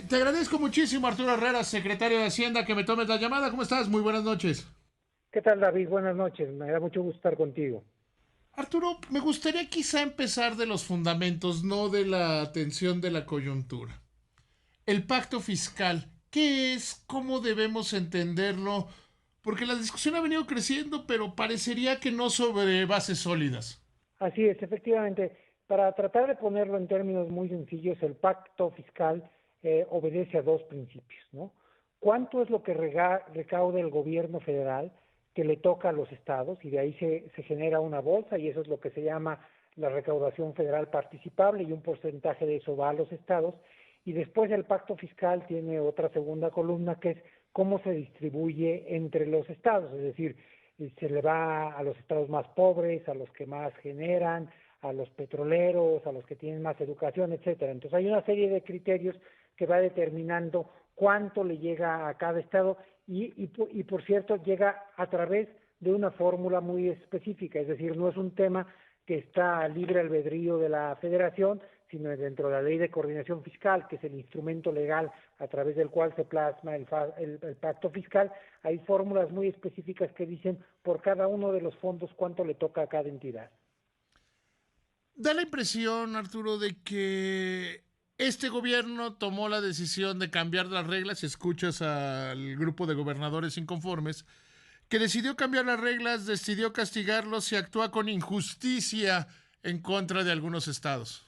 Te agradezco muchísimo, Arturo Herrera, secretario de Hacienda, que me tomes la llamada. ¿Cómo estás? Muy buenas noches. ¿Qué tal, David? Buenas noches. Me da mucho gusto estar contigo. Arturo, me gustaría quizá empezar de los fundamentos, no de la atención de la coyuntura. El pacto fiscal, ¿qué es? ¿Cómo debemos entenderlo? Porque la discusión ha venido creciendo, pero parecería que no sobre bases sólidas. Así es, efectivamente. Para tratar de ponerlo en términos muy sencillos, el pacto fiscal obedece a dos principios, ¿no? ¿Cuánto es lo que recauda el gobierno federal que le toca a los estados? Y de ahí se genera una bolsa y eso es lo que se llama la recaudación federal participable y un porcentaje de eso va a los estados. Y después el pacto fiscal tiene otra segunda columna que es cómo se distribuye entre los estados, es decir, se le va a los estados más pobres, a los que más generan, a los petroleros, a los que tienen más educación, etcétera. Entonces hay una serie de criterios que va determinando cuánto le llega a cada estado y por cierto llega a través de una fórmula muy específica, es decir, no es un tema que está a libre albedrío de la federación, sino dentro de la ley de coordinación fiscal, que es el instrumento legal a través del cual se plasma el pacto fiscal, hay fórmulas muy específicas que dicen por cada uno de los fondos cuánto le toca a cada entidad. Da la impresión, Arturo, de que este gobierno tomó la decisión de cambiar las reglas, si escuchas al grupo de gobernadores inconformes, que decidió cambiar las reglas, decidió castigarlos y actúa con injusticia en contra de algunos estados.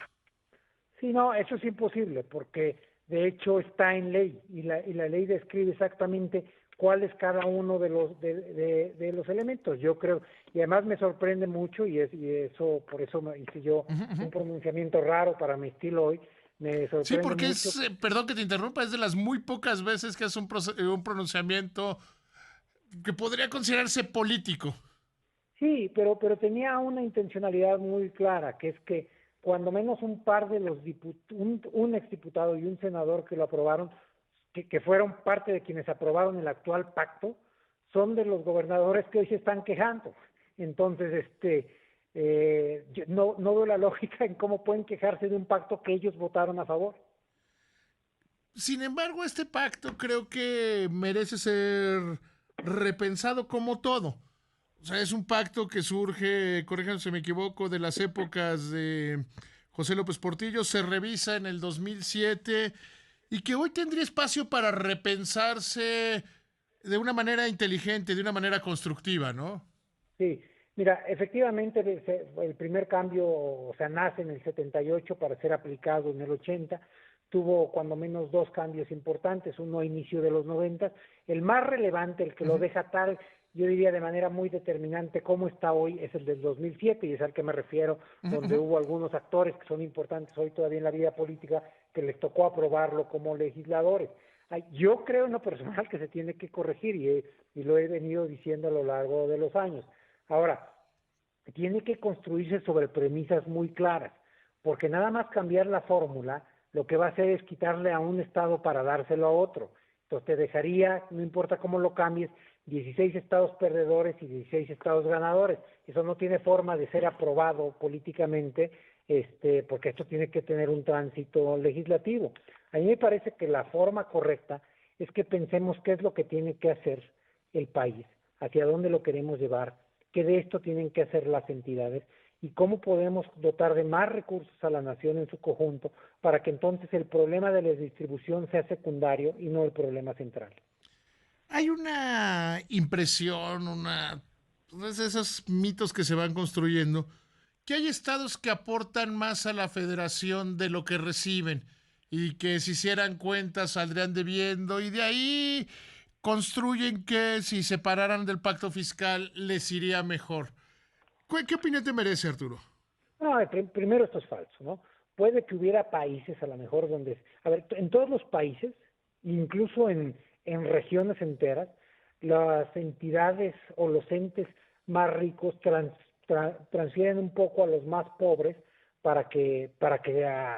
Sí, no, eso es imposible, porque de hecho está en ley y la ley describe exactamente cuál es cada uno de los elementos. Yo creo, y además me sorprende mucho, y eso, por eso me hice yo Uh -huh, uh un -huh. pronunciamiento raro para mi estilo hoy, me Sí, sorprende porque mucho. es, perdón que te interrumpa, es de las muy pocas veces que hace un pronunciamiento que podría considerarse político. Sí, pero tenía una intencionalidad muy clara, que es que cuando menos un par de los un exdiputado y un senador que lo aprobaron, que fueron parte de quienes aprobaron el actual pacto, son de los gobernadores que hoy se están quejando. Entonces, no veo la lógica en cómo pueden quejarse de un pacto que ellos votaron a favor. Sin embargo, este pacto creo que merece ser repensado como todo. O sea, es un pacto que surge, corríjanme si me equivoco, de las épocas de José López Portillo, se revisa en el 2007 y que hoy tendría espacio para repensarse de una manera inteligente, de una manera constructiva, ¿no? Sí, mira, efectivamente el primer cambio, o sea, nace en el 78 para ser aplicado en el 80, tuvo cuando menos dos cambios importantes, uno a inicio de los 90, el más relevante, el que Uh lo -huh, deja tal, yo diría de manera muy determinante cómo está hoy, es el del 2007 y es al que me refiero, uh -huh, uh donde -huh. hubo algunos actores que son importantes hoy todavía en la vida política que les tocó aprobarlo como legisladores. Yo creo en lo personal que se tiene que corregir y lo he venido diciendo a lo largo de los años. Ahora, tiene que construirse sobre premisas muy claras, porque nada más cambiar la fórmula, lo que va a hacer es quitarle a un estado para dárselo a otro. Entonces te dejaría, no importa cómo lo cambies, 16 estados perdedores y 16 estados ganadores. Eso no tiene forma de ser aprobado políticamente, porque esto tiene que tener un tránsito legislativo. A mí me parece que la forma correcta es que pensemos qué es lo que tiene que hacer el país, hacia dónde lo queremos llevar, qué de esto tienen que hacer las entidades y cómo podemos dotar de más recursos a la nación en su conjunto para que entonces el problema de la distribución sea secundario y no el problema central. Hay una impresión, de esos mitos que se van construyendo, que hay estados que aportan más a la federación de lo que reciben y que si hicieran cuentas saldrían debiendo y de ahí construyen que si se separaran del pacto fiscal les iría mejor. ¿Qué opinión te merece, Arturo? No, primero esto es falso, ¿no? Puede que hubiera países a lo mejor donde, a ver, en todos los países, incluso en regiones enteras, las entidades o los entes más ricos transfieren un poco a los más pobres para que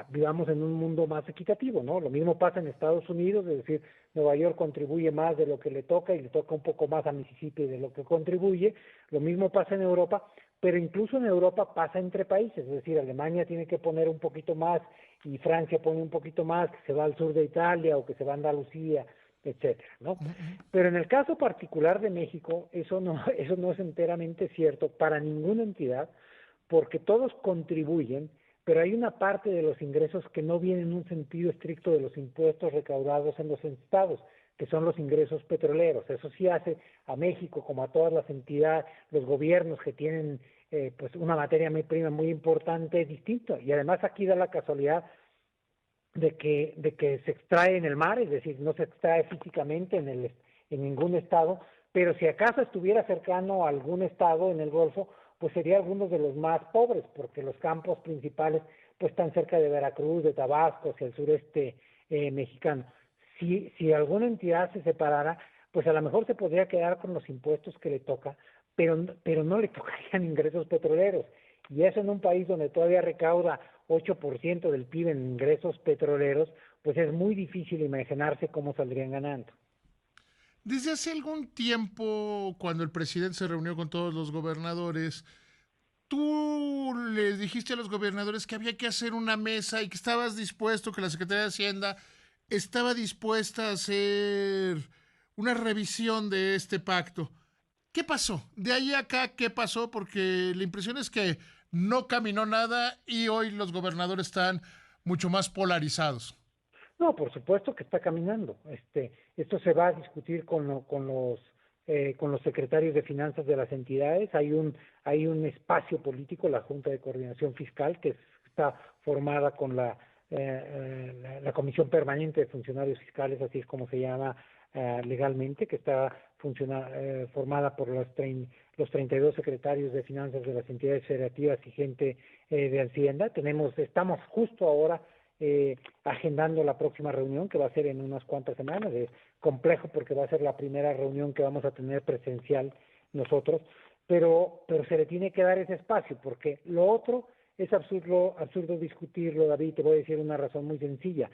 vivamos en un mundo más equitativo, ¿no? Lo mismo pasa en Estados Unidos, es decir, Nueva York contribuye más de lo que le toca y le toca un poco más a Mississippi de lo que contribuye. Lo mismo pasa en Europa, pero incluso en Europa pasa entre países, es decir, Alemania tiene que poner un poquito más y Francia pone un poquito más, que se va al sur de Italia o que se va a Andalucía, etcétera, ¿no? Pero en el caso particular de México, eso no es enteramente cierto para ninguna entidad, porque todos contribuyen, pero hay una parte de los ingresos que no viene en un sentido estricto de los impuestos recaudados en los estados, que son los ingresos petroleros. Eso sí hace a México, como a todas las entidades, los gobiernos que tienen pues una materia prima muy importante, distinto. Y además aquí da la casualidad de que se extrae en el mar, es decir, no se extrae físicamente en ningún estado, pero si acaso estuviera cercano a algún estado en el Golfo, pues sería algunos de los más pobres, porque los campos principales pues están cerca de Veracruz, de Tabasco, hacia el sureste mexicano. Si alguna entidad se separara, pues a lo mejor se podría quedar con los impuestos que le toca, pero no le tocarían ingresos petroleros. Y eso en un país donde todavía recauda 8% del PIB en ingresos petroleros, pues es muy difícil imaginarse cómo saldrían ganando. Desde hace algún tiempo, cuando el presidente se reunió con todos los gobernadores, tú les dijiste a los gobernadores que había que hacer una mesa y que estabas dispuesto, que la Secretaría de Hacienda estaba dispuesta a hacer una revisión de este pacto. ¿Qué pasó? De ahí a acá, ¿qué pasó? Porque la impresión es que no caminó nada y hoy los gobernadores están mucho más polarizados. No, por supuesto que está caminando. Esto se va a discutir con los secretarios de finanzas de las entidades. Hay un espacio político, la Junta de Coordinación Fiscal, que está formada con la Comisión Permanente de Funcionarios Fiscales, así es como se llama legalmente, que está formada por los 32 secretarios de finanzas de las entidades federativas y gente de Hacienda. Estamos justo ahora agendando la próxima reunión, que va a ser en unas cuantas semanas. Es complejo porque va a ser la primera reunión que vamos a tener presencial nosotros, pero se le tiene que dar ese espacio, porque lo otro es absurdo discutirlo, David. Te voy a decir una razón muy sencilla.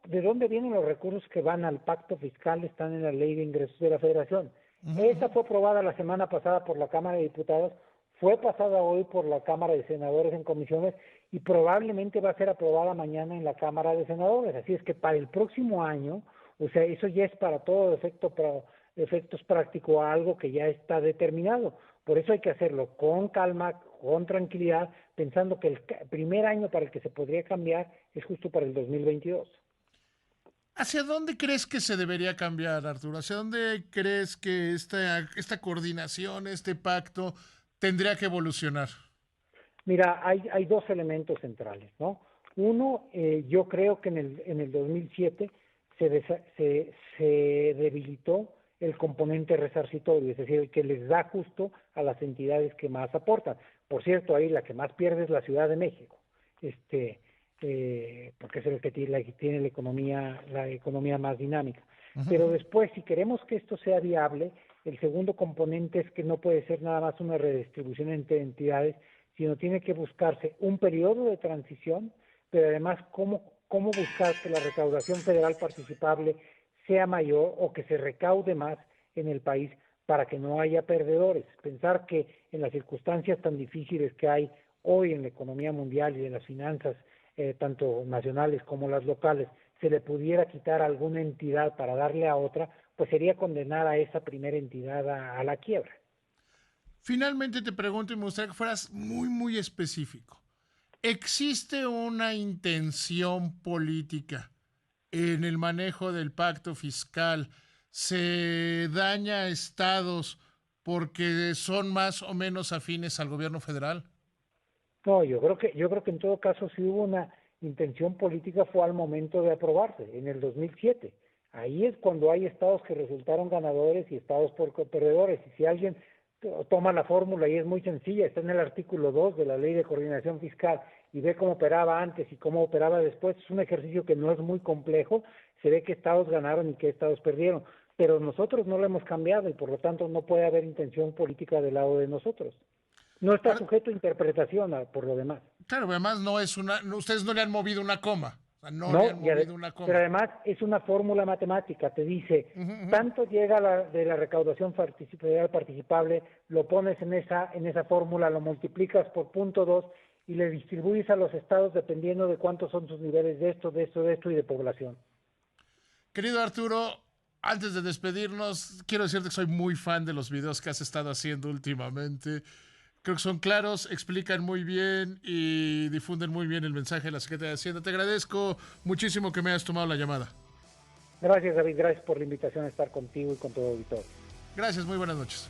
¿De dónde vienen los recursos que van al pacto fiscal? Están en la ley de ingresos de la Federación. Esa fue aprobada la semana pasada por la Cámara de Diputados, fue pasada hoy por la Cámara de Senadores en comisiones y probablemente va a ser aprobada mañana en la Cámara de Senadores. Así es que para el próximo año, o sea, eso ya es para todo efectos prácticos, algo que ya está determinado. Por eso hay que hacerlo con calma, con tranquilidad, pensando que el primer año para el que se podría cambiar es justo para el 2022. ¿Hacia dónde crees que se debería cambiar, Arturo? ¿Hacia dónde crees que esta coordinación, este pacto, tendría que evolucionar? Mira, hay dos elementos centrales, ¿no? Uno, yo creo que en el 2007 se debilitó el componente resarcitorio, es decir, el que les da justo a las entidades que más aportan. Por cierto, ahí la que más pierde es la Ciudad de México, porque es el que tiene la economía más dinámica. Pero después, si queremos que esto sea viable, el segundo componente es que no puede ser nada más una redistribución entre entidades, sino tiene que buscarse un periodo de transición, pero además cómo buscar que la recaudación federal participable sea mayor o que se recaude más en el país para que no haya perdedores. Pensar que en las circunstancias tan difíciles que hay hoy en la economía mundial y en las finanzas, tanto nacionales como las locales, se le pudiera quitar a alguna entidad para darle a otra, pues sería condenar a esa primera entidad a la quiebra. Finalmente te pregunto y me gustaría que fueras muy, muy específico. ¿Existe una intención política en el manejo del pacto fiscal? ¿Se daña a estados porque son más o menos afines al gobierno federal? No, yo creo que en todo caso si hubo una intención política fue al momento de aprobarse, en el 2007. Ahí es cuando hay estados que resultaron ganadores y estados por perdedores. Y si alguien toma la fórmula y es muy sencilla, está en el artículo 2 de la Ley de Coordinación Fiscal y ve cómo operaba antes y cómo operaba después, es un ejercicio que no es muy complejo, se ve qué estados ganaron y qué estados perdieron, pero nosotros no lo hemos cambiado y por lo tanto no puede haber intención política del lado de nosotros. No está sujeto a interpretación por lo demás. Claro, además no es ustedes no le han movido una coma. O sea, no le han movido una pero coma. además es una fórmula matemática, te dice, tanto llega de la recaudación federal participable, lo pones en esa fórmula, lo multiplicas por .2 y le distribuyes a los estados dependiendo de cuántos son sus niveles de esto y de población. Querido Arturo, antes de despedirnos, quiero decirte que soy muy fan de los videos que has estado haciendo últimamente. Creo que son claros, explican muy bien y difunden muy bien el mensaje de la Secretaría de Hacienda. Te agradezco muchísimo que me hayas tomado la llamada. Gracias, David, gracias por la invitación a estar contigo y con todo el auditorio. Gracias, muy buenas noches.